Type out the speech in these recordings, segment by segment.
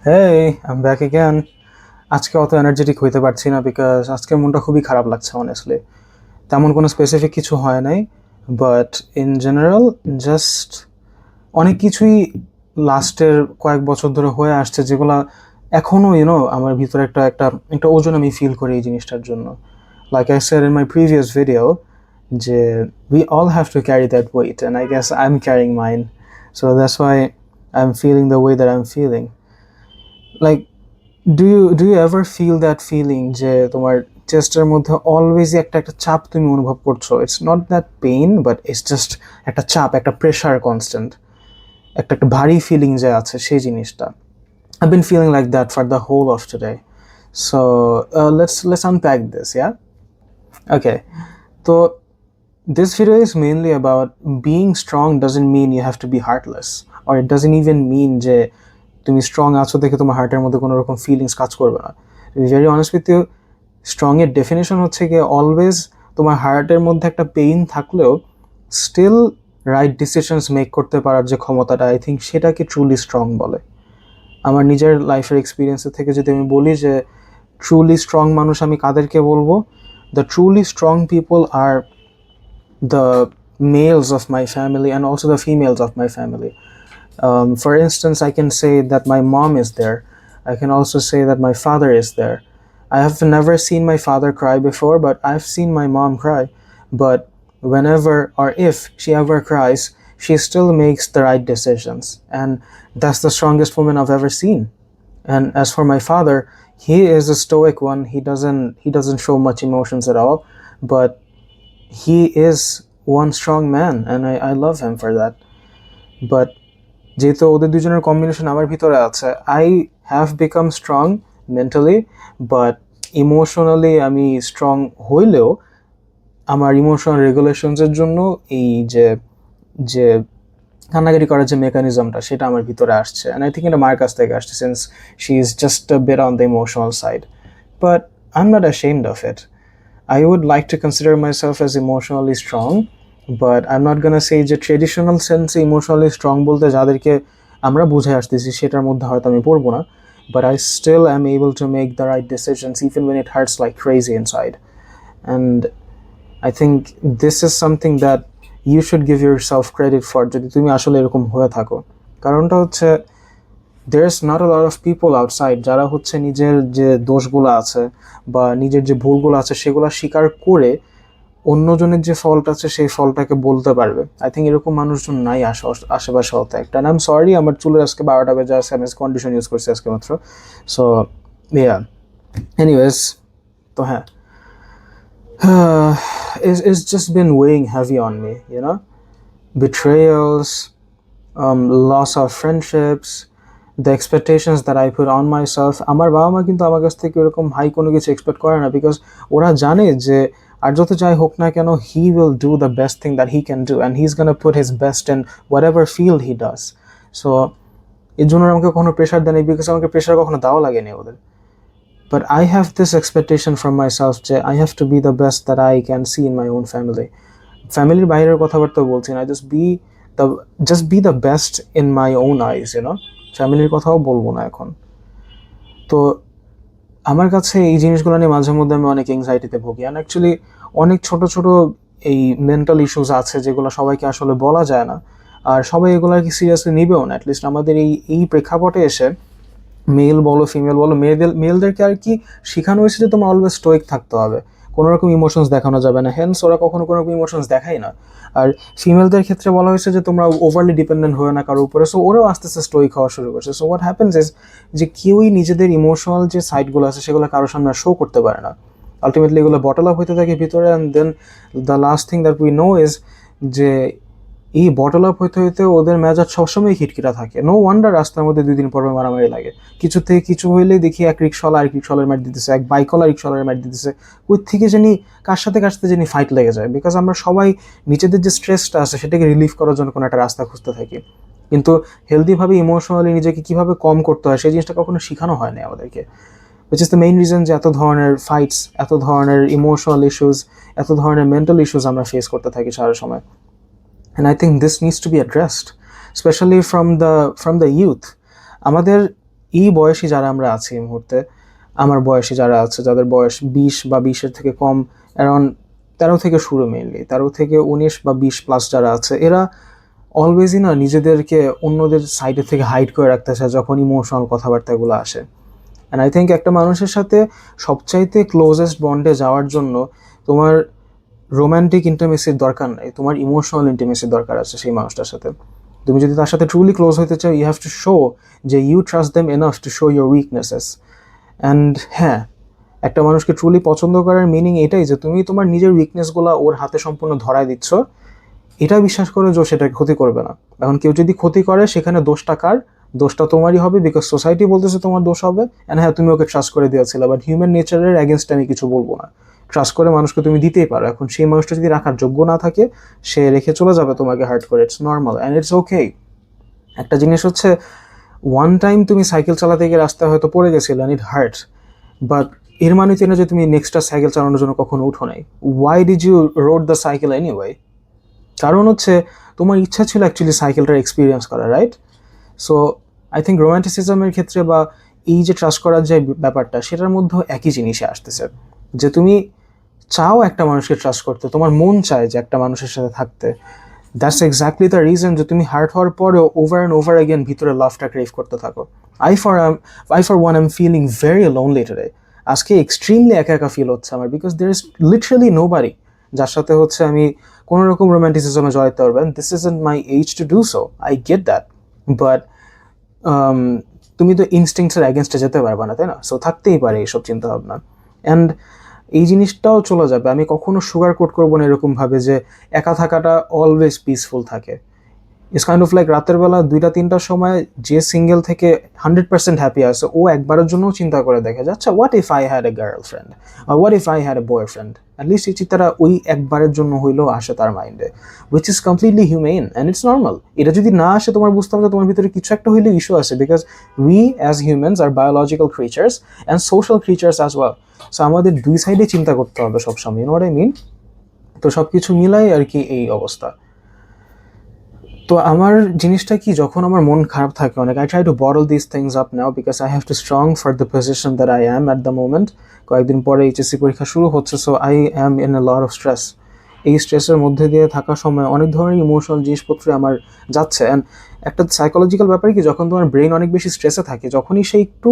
Hey, I am back again. আজকে অত energetic হইতে পারছি না বিকজ আজকে মনটা খুবই খারাপ লাগছে অনেস্টলি। তেমন কোনো স্পেসিফিক কিছু হয় নাই, বাট ইন জেনারেল জাস্ট অনেক কিছুই লাস্টের কয়েক বছর ধরে হয়ে আসছে যেগুলা এখনও আমার ভিতরে একটা একটা একটা ওজন আমি ফিল করি এই জিনিসটার জন্য। Like I said in my previous video যে we all have to carry that weight and I guess I am carrying mind, so that's why I am feeling the way that I am feeling. Like do you ever feel that feeling যে তোমার চেস্টের মধ্যে অলওয়েজই একটা একটা চাপ তুমি অনুভব করছো? It's not that pain, but it's just একটা চাপ, একটা প্রেশার কনস্ট্যান্ট, একটা একটা ভারী ফিলিং যে আছে সেই জিনিসটা। I've been feeling like that for the whole of today. So let's unpack this, yeah? Okay. So this video is mainly about being strong doesn't mean you have to be heartless, or it doesn't even mean যে তুমি strong আছো দেখে তোমার হার্টের মধ্যে কোনো রকম feelings কাজ করবে না। Very honest with you, strong এর ডেফিনেশন হচ্ছে গিয়ে অলওয়েজ তোমার হার্টের মধ্যে একটা পেইন থাকলেও স্টিল রাইট ডিসিশনস মেক করতে পারার যে ক্ষমতাটা, আই থিঙ্ক সেটাকে ট্রুলি স্ট্রং বলে। আমার নিজের লাইফের এক্সপিরিয়েন্সের থেকে যদি আমি বলি যে ট্রুলি স্ট্রং মানুষ আমি কাদেরকে বলবো, দ্য ট্রুলি স্ট্রং পিপল আর the males of my family and also the females of my family. For instance, I can say that my mom is there. I can also say that my father is there. I have never seen my father cry before, but I've seen my mom cry. But whenever or if she ever cries, she still makes the right decisions. And that's the strongest woman I've ever seen. And as for my father, he is a stoic one. He doesn't show much emotions at all, but he is one strong man and I love him for that. But যেহেতু ওদের দুজনের combination আমার ভিতরে আছে, I have become strong mentally, but emotionally আমি strong হইলেও আমার emotional রেগুলেশনসের জন্য এই যে যে কান্নাকাটি করার যে মেকানিজমটা সেটা আমার ভিতরে আসছে, অ্যান্ড আই থিঙ্ক এটা মায়ের কাছ থেকে আসছে, since she is just a bit on the emotional side, but I am not ashamed of it. I would like to consider myself as emotionally strong, but I'm not gonna say যে traditional সেন্সে emotionally strong বলতে যাদেরকে আমরা বুঝে আসতেছি সেটার মধ্যে হয়তো আমি পড়বো না, but I still am able to make the right decisions even when it hurts like crazy inside. And I think this is something that you should give yourself credit for যদি তুমি আসলে এরকম হয়ে থাকো। কারণটা হচ্ছে there's not a lot of people outside যারা হচ্ছে নিজের যে দোষগুলো আছে বা নিজের যে ভুলগুলো আছে সেগুলো স্বীকার করে অন্যজনের যে ফল্ট আছে সেই ফলটাকে বলতে পারবে। আই থিঙ্ক এরকম মানুষজন নাই আশেপাশে হতে একটা। আই এম সরি, আমার চুলের আজকে 12টা বেজে আছে, আমি কন্ডিশন ইউজ করছি আজকে মাত্র। সো ইয়া, এনিওয়েজ, তো হ্যাঁ, it's just been weighing heavy on me, betrayals, loss of friendships, the expectations that I put on myself. আমার বাবা মা কিন্তু আমার কাছ থেকে এরকম হাই কোনো কিছু এক্সপেক্ট করে না, বিকজ ওরা জানে যে আর যত যাই হোক না কেন, he will do the best thing that he can do and he is gonna put his best in what ever field he does. So এর জন্য আমাকে কখনো প্রেশার দেয়নি, বিকজ আমাকে প্রেশার কখনো দেওয়া লাগেনি ওদের। But I have this expectation from myself যে I have to be the best that I can see in my own family. ফ্যামিলির বাইরের কথাবার্তা বলছি না, the just be the best in my own eyes, ফ্যামিলির কথাও বলবো না এখন। তো আমার কাছে এই জিনিসগুলো নিয়ে মাঝে মধ্যে আমি অনেক এংজাইটিতে ভুগি, অ্যান্ড অ্যাকচুয়ালি অনেক ছোট ছোট এই মেন্টাল ইস্যুস আছে যেগুলো সবাইকে আসলে বলা যায় না, আর সবাই এগুলো আর কি সিরিয়াসলি নিবেও না। অ্যাটলিস্ট আমাদের এই প্রেক্ষাপটে এসে মেল বলো ফিমেল বলো, মেলদেরকে আর কি শেখানো হয়েছে যে তোমার অলওয়েজ স্টোইক থাকতে হবে, কোনো রকম ইমোশনস দেখানো যাবে না, হেন্স ওরা কখনো কোনো রকম ইমোশনস দেখায় না। আর ফিমেলদের ক্ষেত্রে বলা হয়েছে যে তোমরা ওভারলি ডিপেন্ডেন্ট হয়ে না কারোর উপরে, সো ওরাও আস্তে আস্তে স্টোইক হওয়া শুরু করছে। সো হোয়াট হ্যাপেন্স ইজ যে কেউই নিজেদের ইমোশনাল যে সাইডগুলো আছে সেগুলো কারোর সামনে শো করতে পারে না। আলটিমেটলি এগুলো বটল আপ হইতে থাকে ভিতরে, and then the last thing that we know is যে এই বটল আপ হইতে হইতে ওদের মেজাজ সবসময় খিটখিটা থাকে। নো ওয়ান্ডার রাস্তার মধ্যে 2 দিন পর মারামারি লাগে। কিছু থেকে কিছু হইলেই দেখি এক রিক্সাওয়ালা আরেক রিক্সাওয়ালার মার দিতেছে, এক বাইকওয়ালা রিক্সাওয়ালার মার দিতেছে, ওই থেকে জানি কার সাথে জানি ফাইট লেগে যায়, বিকজ আমরা সবাই নিজেদের যে স্ট্রেসটা আছে সেটাকে রিলিফ করার জন্য কোনো একটা রাস্তা খুঁজতে থাকি। কিন্তু হেলদিভাবে ইমোশনালি নিজেকে কীভাবে কম করতে হয় সেই জিনিসটা কখনো শেখানো হয় না আমাদেরকে, which is the main reason যে এত ধরনের ফাইটস, এত ধরনের ইমোশনাল ইস্যুস, এত ধরনের মেন্টাল ইস্যুস আমরা ফেস করতে থাকি সারা সময়। And I think this needs to be addressed, especially from the youth. আমাদের এই বয়সী যারা আমরা আছি এই মুহূর্তে, আমার বয়সী যারা আছে, যাদের বয়স 20 বা 20-এর থেকে কম, অ্যারাউন্ড 13 থেকে শুরু, মেইনলি 13 থেকে 19 বা 20 প্লাস যারা আছে, এরা অলওয়েজই না নিজেদেরকে অন্যদের সাইডের থেকে হাইড করে রাখতে চায় যখন ইমোশনাল কথাবার্তাগুলো আসে। অ্যান্ড আই থিঙ্ক একটা মানুষের সাথে সবচাইতে ক্লোজেস্ট বন্ডে যাওয়ার জন্য তোমার রোম্যান্টিক ইন্টিমেসির দরকার নেই, তোমার ইমোশনাল ইন্টিমেসির দরকার আছে সেই মানুষটার সাথে। তুমি যদি তার সাথে ট্রুলি ক্লোজ হতে চাও, ইউ হ্যাভ টু শো যে you trust them enough to show your weaknesses. And হ্যাঁ, একটা মানুষকে ট্রুলি পছন্দ করার মিনিং এটাই যে তুমি তোমার নিজের উইকনেসগুলো ওর হাতে সম্পূর্ণ ধরায় দিচ্ছ, এটা বিশ্বাস করে যে সেটাকে ক্ষতি করবে না। এখন কেউ যদি ক্ষতি করে, সেখানে দোষটা কার? দোষটা তোমারই হবে, বিকজ সোসাইটি বলতেছে তোমার দোষ হবে। অ্যান্ড হ্যাঁ, তুমি ওকে ট্রাস্ট করে দিয়েছিলে, বাট হিউম্যান নেচারের অ্যাগেনস্টে আমি কিছু বলবো না। ট্রাস্ট করে মানুষকে তুমি দিতেই পারো। এখন সেই মানুষটা যদি রাখার যোগ্য না থাকে, সে রেখে চলে যাবে তোমাকে হার্ট করে। It's normal and it's okay. একটা জিনিস হচ্ছে, ওয়ান টাইম তুমি সাইকেল চালাতে গিয়ে রাস্তায় হয়তো পড়ে গেছিলে অ্যান্ড ইট হার্ট, বাট এর মানে তো না যে তুমি নেক্সটটা সাইকেল চালানোর জন্য কখনো উঠো নাই। Why did you rode the cycle anyway? কারণ হচ্ছে তোমার ইচ্ছা ছিল অ্যাকচুয়ালি সাইকেলটার এক্সপিরিয়েন্স করা, রাইট? সো আই থিঙ্ক রোম্যান্টিসিজমের ক্ষেত্রে বা এই যে ট্রাস্ট করার যে ব্যাপারটা, সেটার মধ্যেও একই জিনিসে আসতেছে, যে তুমি চাও একটা মানুষকে ট্রাস্ট করতে, তোমার মন চায় যে একটা মানুষের সাথে থাকতে। দ্যাটস এক্স্যাক্টলি দ্য রিজন যে তুমি হার্ট হওয়ার পরেও ওভার অ্যান্ড ওভার অ্যাগেন ভিতরে লাভটা ক্রেভ করতে থাকো। I for one I am feeling very lonely today. আজকে এক্সট্রিমলি একা একা ফিল হচ্ছে আমার, because there is literally nobody যার সাথে হচ্ছে আমি কোনো রকম রোম্যান্টিসিজমে জড়াতে পারবেন। This is in my age to do so, I get that, but তুমি তো ইনস্টিংক্টসের অ্যাগেনস্টে যেতে পারবে না, তাই না? সো থাকতেই পারে এইসব চিন্তাভাবনা। অ্যান্ড এই জিনিসটাও চলে যাবে। আমি কখনো সুগার কোট করবো না এরকমভাবে যে একা থাকাটা অলওয়েজ পিসফুল থাকে। ইটস কাইন্ড অফ লাইক রাতের বেলা 2টা-3টার সময় যে সিঙ্গেল থেকে 100% হ্যাপি আছে, ও একবারের জন্যও চিন্তা করে দেখে যে আচ্ছা, what if I had a girlfriend, আর what if I had a boyfriend. At least এই চিন্তাটা ওই একবারের জন্য হইলেও আসে তার mind, which is completely human and it's normal. এটা যদি না আসে, তোমার বুঝতে হবে তোমার ভিতরে কিছু একটা হইলে ইস্যু আছে, because we as humans are biological creatures and social creatures as well. So আমাদের দুই সাইডে চিন্তা করতে হবে সবসময়, you know what I mean? তো সব কিছু মিলাই আর কি এই অবস্থা। তো আমার জিনিসটা কি, যখন আমার মন খারাপ থাকে অনেক, I try to bottle this things up now, because I have to strong for the position that I am at the moment. কয়েকদিন পরে এইচএসসি পরীক্ষা শুরু হচ্ছে, so I am in a lot of stress. এই স্ট্রেসের মধ্যে দিয়ে থাকার সময় অনেক ধরনের ইমোশনাল জিনিসপত্র আমার যাচ্ছে। অ্যান্ড একটা সাইকোলজিক্যাল ব্যাপার কি, যখন তোমার ব্রেন অনেক বেশি স্ট্রেসে থাকে, যখনই সে একটু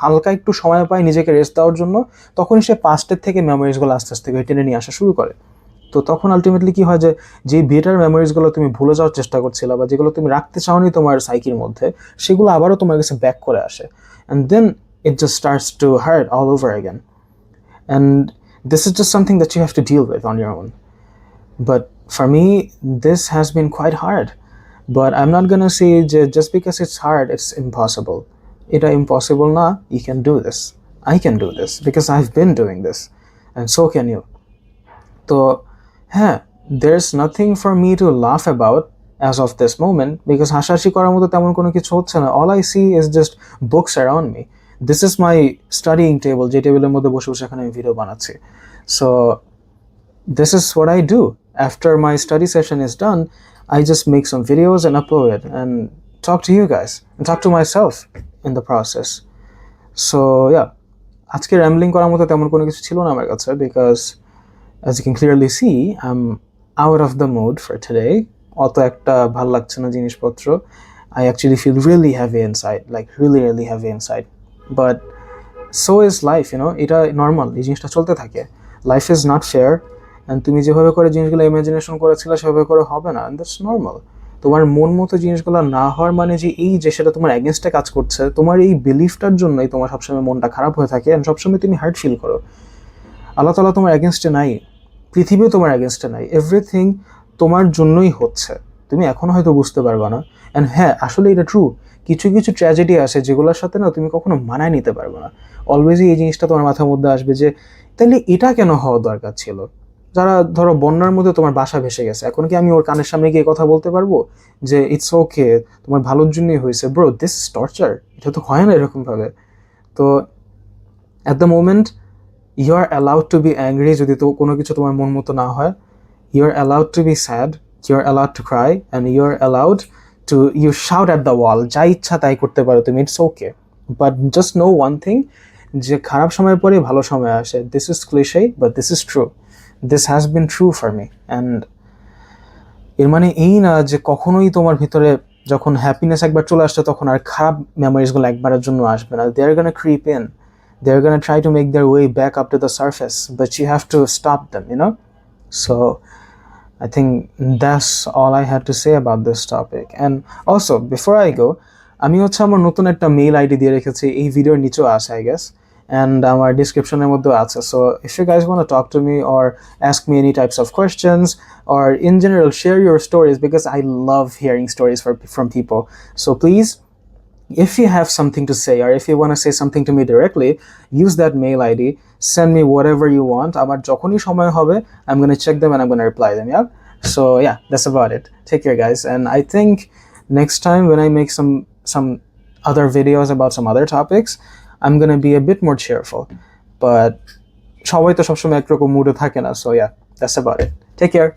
হালকা একটু সময় পায় নিজেকে রেস্ট দেওয়ার জন্য, তখনই সে পাস্টের থেকে মেমোরিজগুলো আস্তে আস্তে টেনে নিয়ে আসা শুরু করে। তো তখন আলটিমেটলি কি হয়, যে বেটার মেমোরিজগুলো তুমি ভুলে যাওয়ার চেষ্টা করছিলে বা যেগুলো তুমি রাখতে চাওনি তোমার সাইকির মধ্যে, সেগুলো আবারও তোমার কাছে ব্যাক করে আসে। And then it just starts to hurt all over again. And this is just something that you have to deal with on your own. But for me, this has been quite hard. But I'm not gonna say just because it's hard, it's impossible. It's impossible na, you can do this. I can do this because I've been doing this. And so can you. তো হ্যাঁ, there's nothing for me to laugh about as of this moment, because হাসাহাসি করার মতো তেমন কোনো কিছু হচ্ছে না. All I see is just books around me. This is my studying table, যে টেবিলের মধ্যে বসে বসে এখানে আমি ভিডিও বানাচ্ছি. So this is what I do. After my study session is done, I just make some videos and upload it and talk to you guys and talk to myself in the process. So yeah, আজকে rambling করার মতো তেমন কোনো কিছু ছিল না আমার কাছে, because as you can clearly see, I'm out of the mood for today. অত একটা ভাল লাগছে না জিনিসপত্র. I actually feel really heavy inside, like really heavy inside. But so is life, you know, এটা নর্মাল, এই জিনিসটা চলতে থাকে. Life is not fair, and তুমি যেভাবে করে জিনিসগুলো ইমাজিনেশন করেছিলে সেভাবে করে হবে না, and that's normal. তোমার মন মতো জিনিসগুলো না হওয়ার মানে যে সেটা তোমার এগেনস্টে কাজ করছে, তোমার এই বিলিফটার জন্যই তোমার সবসময় মনটা খারাপ হয়ে থাকে, and সবসময় তুমি হার্ট ফিল করো। আল্লাহ তাআলা তোমার এগেনস্টে নাই, পৃথিবীও তোমার এগেনস্টে নাই, এভরিথিং তোমার জন্যই হচ্ছে। তুমি এখনো হয়তো বুঝতে পারবা না। অ্যান্ড হ্যাঁ, আসলে এটা ট্রু, কিছু কিছু ট্র্যাজেডি আসে যেগুলোর সাথে না তুমি কখনো মানায় নিতে পারবে না। অলওয়েজই এই জিনিসটা তোমার মাথার মধ্যে আসবে যে তাহলে এটা কেন হওয়া দরকার ছিল। যারা ধরো বন্যার মধ্যে তোমার বাসা ভেসে গেছে, এখন কি আমি ওর কানের সামনে গিয়ে কথা বলতে পারবো যে ইটস ওকে, তোমার ভালোর জন্যই হয়েছে? Bro, this is torture. এটা তো হয় না এরকমভাবে। তো at the moment you are allowed to be angry যদি তো কোনো কিছু তোমার মন মতো না হয়, you are allowed to be sad, you are allowed to cry, and you are allowed to you shout at the wall, যা ইচ্ছা তাই করতে পারো তুমি, it's okay. But just know one thing, যে খারাপ সময়ের পরে ভালো সময় আসে। This is cliche but this is true, this has been true for me. And এর মানে এই না যে কখনোই তোমার ভিতরে যখন হ্যাপিনেস একবার চলে আসছে তখন আর খারাপ মেমোরিজগুলো একবারের জন্য আসবে না। They are gonna creep in, they are gonna try to make their way back up to the surface, but you have to stop them, you know. So I think that's all I had to say about this topic. And also, before I go, আমি হচ্ছে আমার নতুন একটা mail ID দিয়ে রেখেছি, এই ভিডিওর নিচেও আছে আই গেস, and আমার ডিসক্রিপশনের মধ্যেও আছে। So if you guys want to talk to me or ask me any types of questions, or in general share your stories, because I love hearing stories from people. So please, if you have something to say, or if you want to say something to me directly, use that mail ID, send me whatever you want. আমার যখনই সময় হবে, I'm going to check them and I'm going to reply them. Yeah, so yeah, that's about it. Take care, guys, and I think next time when I make some other videos about some other topics, I'm going to be a bit more cheerful, but সবাই তো সবসময় একরকম মুডে থাকে না। So yeah, that's about it. Take care.